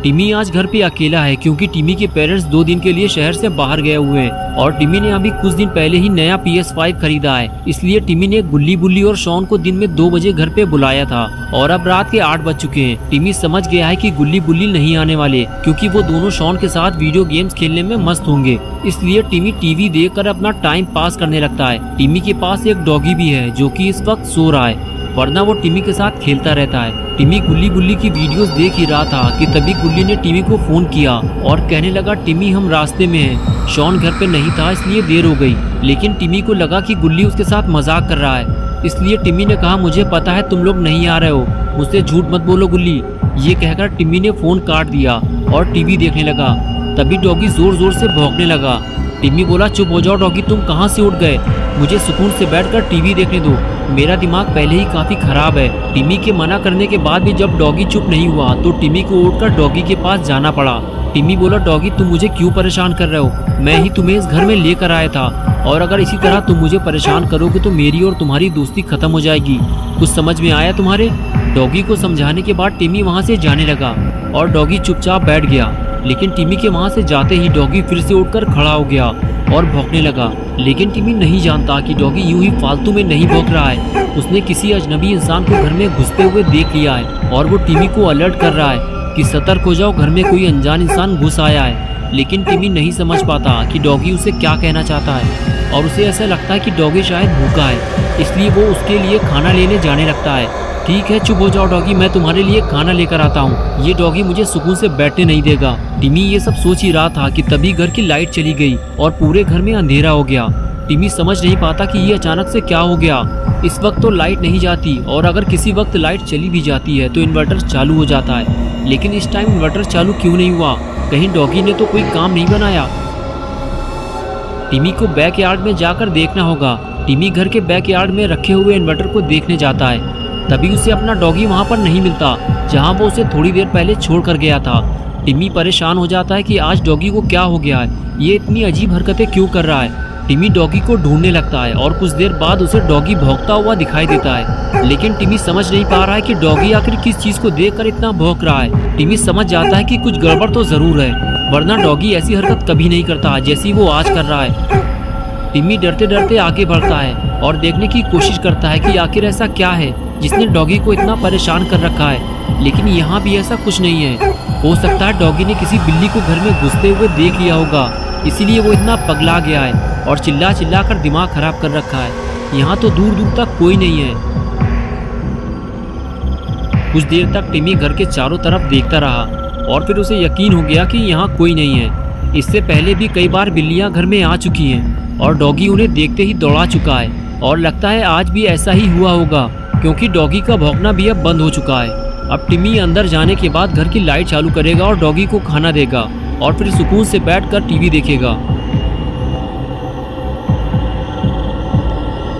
टिमी आज घर पे अकेला है क्योंकि टिमी के पेरेंट्स 2 दिन के लिए शहर से बाहर गए हुए हैं और टिमी ने अभी कुछ दिन पहले ही नया PS5 खरीदा है। इसलिए टिमी ने गुल्ली बुल्ली और शॉन को दिन में 2 बजे घर पे बुलाया था और अब रात के 8 बज चुके हैं। टिमी समझ गया है कि गुल्ली बुल्ली नहीं आने वाले क्योंकि वो दोनों शॉन के साथ वीडियो गेम्स खेलने में मस्त होंगे। इसलिए टिमी टीवी देखकर अपना टाइम पास करने लगता है। टिमी के पास एक डॉगी भी है जो कि इस वक्त सो रहा है, वरना वो टिमी के साथ खेलता रहता है। टिमी गुल्ली बुल्ली की वीडियोस देख ही रहा था कि तभी गुल्ली ने टिमी को फोन किया और कहने लगा, टिमी हम रास्ते में हैं। शॉन घर पे नहीं था इसलिए देर हो गई। लेकिन टिमी को लगा कि गुल्ली उसके साथ मजाक कर रहा है, इसलिए टिमी ने कहा, मुझे पता है तुम लोग नहीं आ रहे हो, मुझसे झूठ मत बोलो गुल्ली। ये कहकर टिमी ने फोन काट दिया और टीवी देखने लगा। तभी डॉगी जोर जोर से भौंकने लगा। टिमी बोला, चुप हो जाओ डॉगी, तुम कहाँ से उठ गए, मुझे सुकून से बैठकर टीवी देखने दो, मेरा दिमाग पहले ही काफी खराब है। टिमी के मना करने के बाद भी जब डॉगी चुप नहीं हुआ तो टिमी को उठकर डॉगी के पास जाना पड़ा। टिमी बोला, डॉगी तुम मुझे क्यों परेशान कर रहे हो, मैं ही तुम्हें इस घर में लेकर आया था और अगर इसी तरह तुम मुझे परेशान करोगे तो मेरी और तुम्हारी दोस्ती खत्म हो जाएगी। कुछ समझ में आया तुम्हारे? डॉगी को समझाने के बाद टिमी वहाँ से जाने लगा और डॉगी चुपचाप बैठ गया। लेकिन टिमी के वहाँ से जाते ही डॉगी फिर से उठकर खड़ा हो गया और भौंकने लगा। लेकिन टिमी नहीं जानता कि डॉगी यूं ही फालतू में नहीं भौंक रहा है, उसने किसी अजनबी इंसान को घर में घुसते हुए देख लिया है और वो टिमी को अलर्ट कर रहा है कि सतर्क हो जाओ, घर में कोई अनजान इंसान घुस आया है। लेकिन टिमी नहीं समझ पाता कि डॉगी उसे क्या कहना चाहता है और उसे ऐसा लगता है कि डॉगी शायद भूखा है, इसलिए वो उसके लिए खाना लेने जाने लगता है। ठीक है चुप हो जाओ डॉगी, मैं तुम्हारे लिए खाना लेकर आता हूँ, ये डॉगी मुझे सुकून से बैठने नहीं देगा। टिमी ये सब सोच ही रहा था कि तभी घर की लाइट चली गई और पूरे घर में अंधेरा हो गया। टिमी समझ नहीं पाता कि ये अचानक से क्या हो गया। इस वक्त तो लाइट नहीं जाती और अगर किसी वक्त लाइट चली भी जाती है तो इन्वर्टर चालू हो जाता है, लेकिन इस टाइम इन्वर्टर चालू क्यों नहीं हुआ? कहीं डॉगी ने तो कोई काम नहीं बनाया। टिमी को बैकयार्ड में जाकर देखना होगा। टिमी घर के बैकयार्ड में रखे हुए इन्वर्टर को देखने जाता है। तभी उसे अपना डॉगी वहाँ पर नहीं मिलता जहाँ वो उसे थोड़ी देर पहले छोड़ कर गया था। टिमी परेशान हो जाता है कि आज डॉगी को क्या हो गया है, ये इतनी अजीब हरकतें क्यों कर रहा है। टिमी डॉगी को ढूंढने लगता है और कुछ देर बाद उसे डॉगी भौंकता हुआ दिखाई देता है। लेकिन टिमी समझ नहीं पा रहा है कि डॉगी आखिर किस चीज को देखकर इतना भौंक रहा है। टिमी समझ जाता है कि कुछ गड़बड़ तो जरूर है, वरना डॉगी ऐसी हरकत कभी नहीं करता जैसी वो आज कर रहा है। टिमी डरते डरते आगे बढ़ता है और देखने की कोशिश करता है कि आखिर ऐसा क्या है जिसने डॉगी को इतना परेशान कर रखा है। लेकिन यहाँ भी ऐसा कुछ नहीं है। हो सकता है डॉगी ने किसी बिल्ली को घर में घुसते हुए देख लिया होगा, इसीलिए वो इतना पगला गया है और चिल्ला चिल्ला कर दिमाग खराब कर रखा है। यहाँ तो दूर दूर तक कोई नहीं है। कुछ देर तक टिमी घर के चारों तरफ देखता रहा और फिर उसे यकीन हो गया कि यहाँ कोई नहीं है। इससे पहले भी कई बार बिल्लियाँ घर में आ चुकी हैं और डॉगी उन्हें देखते ही दौड़ा चुका है और लगता है आज भी ऐसा ही हुआ होगा क्योंकि डॉगी का भौंकना भी अब बंद हो चुका है। अब टिमी अंदर जाने के बाद घर की लाइट चालू करेगा और डॉगी को खाना देगा और फिर सुकून से बैठकर टीवी देखेगा।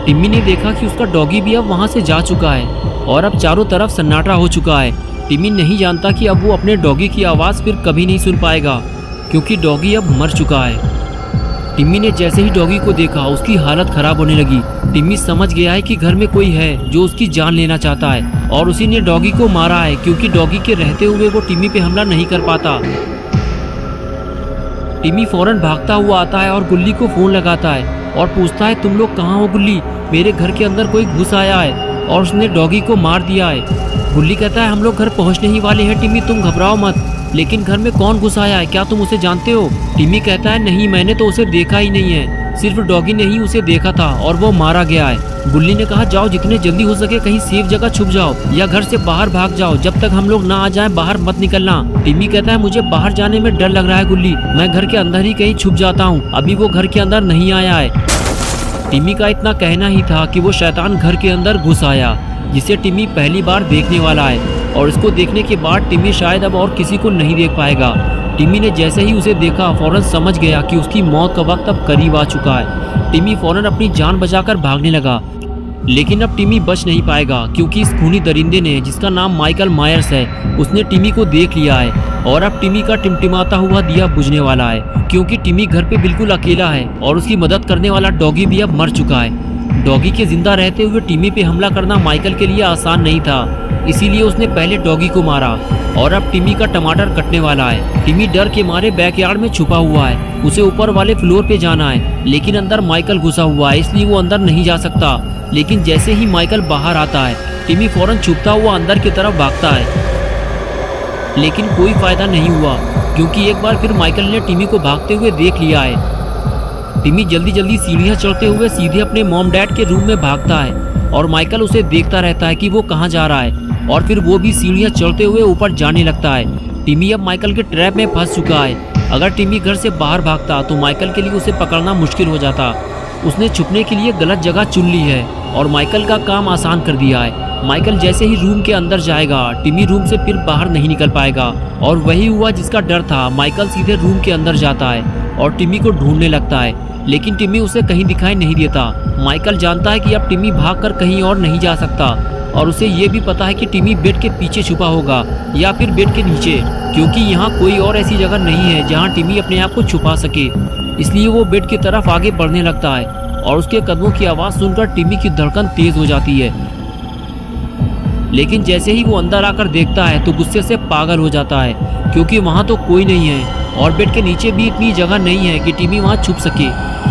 टिमी ने देखा कि उसका डॉगी भी अब वहां से जा चुका है और अब चारों तरफ सन्नाटा हो चुका है। टिमी नहीं जानता कि अब वो अपने डॉगी की आवाज़ फिर कभी नहीं सुन पाएगा क्योंकि डॉगी अब मर चुका है। टिमी ने जैसे ही डॉगी को देखा उसकी हालत खराब होने लगी। टिमी समझ गया है कि घर में कोई है जो उसकी जान लेना चाहता है और उसी ने डॉगी को मारा है क्योंकि डॉगी के रहते हुए वो टिमी पे हमला नहीं कर पाता। टिमी फौरन भागता हुआ आता है और गुल्ली को फोन लगाता है और पूछता है, तुम लोग कहाँ हो गुल्ली, मेरे घर के अंदर कोई घुस आया है और उसने डॉगी को मार दिया है। गुल्ली कहता है, हम लोग घर पहुँचने ही वाले हैं टिमी, तुम घबराओ मत। लेकिन घर में कौन घुस आया है, क्या तुम उसे जानते हो? टिमी कहता है, नहीं मैंने तो उसे देखा ही नहीं है, सिर्फ डॉगी ने ही उसे देखा था और वो मारा गया है। गुल्ली ने कहा, जाओ जितने जल्दी हो सके कहीं सेफ जगह छुप जाओ या घर से बाहर भाग जाओ, जब तक हम लोग ना आ जाएं बाहर मत निकलना। टिमी कहता है, मुझे बाहर जाने में डर लग रहा है गुल्ली, मैं घर के अंदर ही कहीं छुप जाता हूँ, अभी वो घर के अंदर नहीं आया है। टिमी का इतना कहना ही था कि वो शैतान घर के अंदर घुस आया जिसे टिमी पहली बार देखने वाला है और इसको देखने के बाद टिमी शायद अब और किसी को नहीं देख पाएगा। टिमी ने जैसे ही उसे देखा फौरन समझ गया कि उसकी मौत का वक्त अब करीब आ चुका है। टिमी फौरन अपनी जान बचाकर भागने लगा, लेकिन अब टिमी बच नहीं पाएगा क्योंकि इस खूनी दरिंदे ने, जिसका नाम माइकल मायर्स है, उसने टिमी को देख लिया है और अब टिमी का टिमटिमाता हुआ दिया बुझने वाला है क्योंकि टिमी घर पे बिल्कुल अकेला है और उसकी मदद करने वाला डॉगी भी अब मर चुका है। डॉगी के जिंदा रहते हुए टिमी पे हमला करना माइकल के लिए आसान नहीं था, इसीलिए उसने पहले डॉगी को मारा और अब टिमी का टमाटर कटने वाला है। टिमी डर के मारे बैकयार्ड में छुपा हुआ है, उसे ऊपर वाले फ्लोर पे जाना है, लेकिन अंदर माइकल घुसा हुआ है, इसलिए वो अंदर नहीं जा सकता। लेकिन जैसे ही माइकल बाहर आता है, टिमी फौरन छुपता हुआ अंदर की तरफ भागता है, लेकिन कोई फायदा नहीं हुआ क्योंकि एक बार फिर माइकल ने टिमी को भागते हुए देख लिया है। टिमी जल्दी जल्दी सीढ़ियां चढ़ते हुए सीधे अपने मॉम डैड के रूम में भागता है और माइकल उसे देखता रहता है कि वो कहाँ जा रहा है और फिर वो भी सीढ़ियां चढ़ते हुए ऊपर जाने लगता है। टिमी अब माइकल के ट्रैप में फंस चुका है। अगर टिमी घर से बाहर भागता तो माइकल के लिए उसे पकड़ना मुश्किल हो जाता। उसने छुपने के लिए गलत जगह चुन ली है और माइकल का काम आसान कर दिया है। माइकल जैसे ही रूम के अंदर जाएगा, टिमी रूम से फिर बाहर नहीं निकल पाएगा और वही हुआ जिसका डर था। माइकल सीधे रूम के अंदर जाता है और टिमी को ढूंढने लगता है, लेकिन टिमी उसे कहीं दिखाई नहीं देता। माइकल जानता है कि अब टिमी भागकर कहीं और नहीं जा सकता और उसे ये भी पता है कि टिमी बेड के पीछे छुपा होगा या फिर बेड के नीचे, क्योंकि यहाँ कोई और ऐसी जगह नहीं है जहाँ टिमी अपने आप को छुपा सके। इसलिए वो बेड की तरफ आगे बढ़ने लगता है और उसके कदमों की आवाज़ सुनकर टिमी की धड़कन तेज हो जाती है। लेकिन जैसे ही वो अंदर आकर देखता है तो गुस्से से पागल हो जाता है, क्योंकि वहाँ तो कोई नहीं है और बेड के नीचे भी इतनी जगह नहीं है कि टिमी वहाँ छुप सके।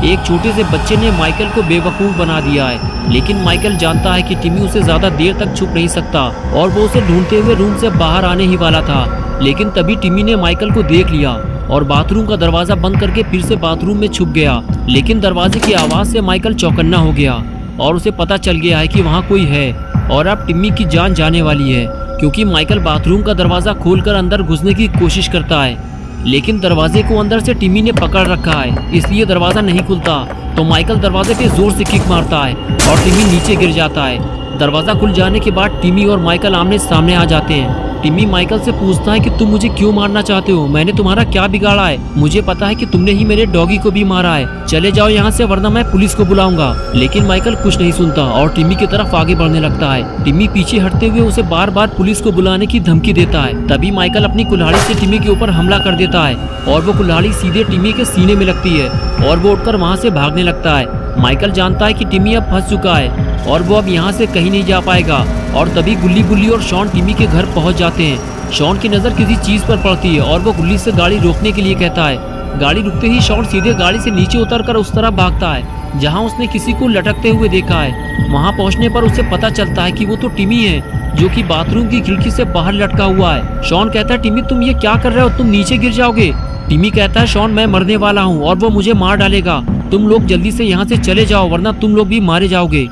एक छोटे से बच्चे ने माइकल को बेवकूफ़ बना दिया है, लेकिन माइकल जानता है कि टिमी उसे ज़्यादा देर तक छुप नहीं सकता और वो उसे ढूंढते हुए रूम से बाहर आने ही वाला था। लेकिन तभी टिमी ने माइकल को देख लिया और बाथरूम का दरवाज़ा बंद करके फिर से बाथरूम में छुप गया। लेकिन दरवाजे की आवाज़ से माइकल चौकन्ना हो गया और उसे पता चल गया है कि वहाँ कोई है और अब टिमी की जान जाने वाली है, क्योंकि माइकल बाथरूम का दरवाज़ा खोलकर अंदर घुसने की कोशिश करता है, लेकिन दरवाजे को अंदर से टिमी ने पकड़ रखा है, इसलिए दरवाज़ा नहीं खुलता। तो माइकल दरवाजे पे जोर से किक मारता है और टिमी नीचे गिर जाता है। दरवाज़ा खुल जाने के बाद टिमी और माइकल आमने सामने आ जाते हैं। टिमी माइकल से पूछता है कि तुम मुझे क्यों मारना चाहते हो, मैंने तुम्हारा क्या बिगाड़ा है? मुझे पता है कि तुमने ही मेरे डॉगी को भी मारा है, चले जाओ यहाँ से वरना मैं पुलिस को बुलाऊंगा। लेकिन माइकल कुछ नहीं सुनता और टिमी की तरफ आगे बढ़ने लगता है। टिमी पीछे हटते हुए उसे बार बार पुलिस को बुलाने की धमकी देता है। तभी माइकल अपनी कुल्हाड़ी से टिमी के ऊपर हमला कर देता है और वो कुल्हाड़ी सीधे टिमी के सीने में लगती है और वो उठकर वहाँ से भागने लगता है। माइकल जानता है कि टिमी अब फंस चुका है और वो अब यहाँ से कहीं नहीं जा पाएगा और तभी गुल्ली गुल्ली और शॉन टिमी के घर पहुँच जाते हैं। शॉन की नज़र किसी चीज़ पर पड़ती है और वो गुल्ली से गाड़ी रोकने के लिए कहता है। गाड़ी रुकते ही शॉन सीधे गाड़ी से नीचे उतरकर उस तरफ भागता है जहाँ उसने किसी को लटकते हुए देखा है। वहाँ पहुँचने पर उसे पता चलता है कि वो तो टिमी है, जो कि बाथरूम की खिड़की से बाहर लटका हुआ है। शॉन कहता है, टिमी तुम ये क्या कर रहे हो, तुम नीचे गिर जाओगे। टिमी कहता है, शॉन मैं मरने वाला हूँ और वो मुझे मार डालेगा, तुम लोग जल्दी से यहाँ से चले जाओ वरना तुम लोग भी मारे जाओगे।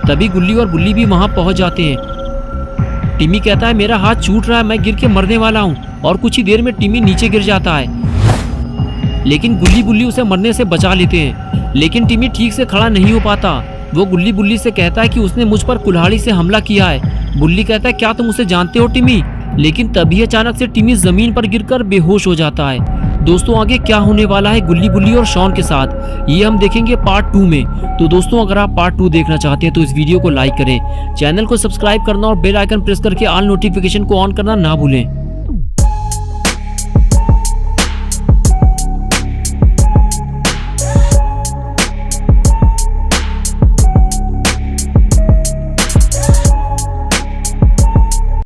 तभी गुल्ली और बुल्ली भी वहाँ पहुँच जाते हैं। टिमी कहता है, मेरा हाथ छूट रहा है, मैं गिर के मरने वाला हूँ और कुछ ही देर में टिमी नीचे गिर जाता है। लेकिन गुल्ली बुल्ली उसे मरने से बचा लेते हैं, लेकिन टिमी ठीक से खड़ा नहीं हो पाता। वो गुल्ली बुल्ली से कहता है कि उसने मुझ पर कुल्हाड़ी से हमला किया है। बुल्ली कहता है, क्या तुम उसे जानते हो टिमी? लेकिन तभी अचानक से टिमी जमीन पर गिरकर बेहोश हो जाता है। दोस्तों आगे क्या होने वाला है गुल्ली बुल्ली और शॉन के साथ, ये हम देखेंगे पार्ट 2 में। तो दोस्तों अगर आप पार्ट 2 देखना चाहते हैं तो इस वीडियो को लाइक करें, चैनल को सब्सक्राइब करना और बेल आइकन प्रेस करके ऑल नोटिफिकेशन को ऑन करना ना भूलें।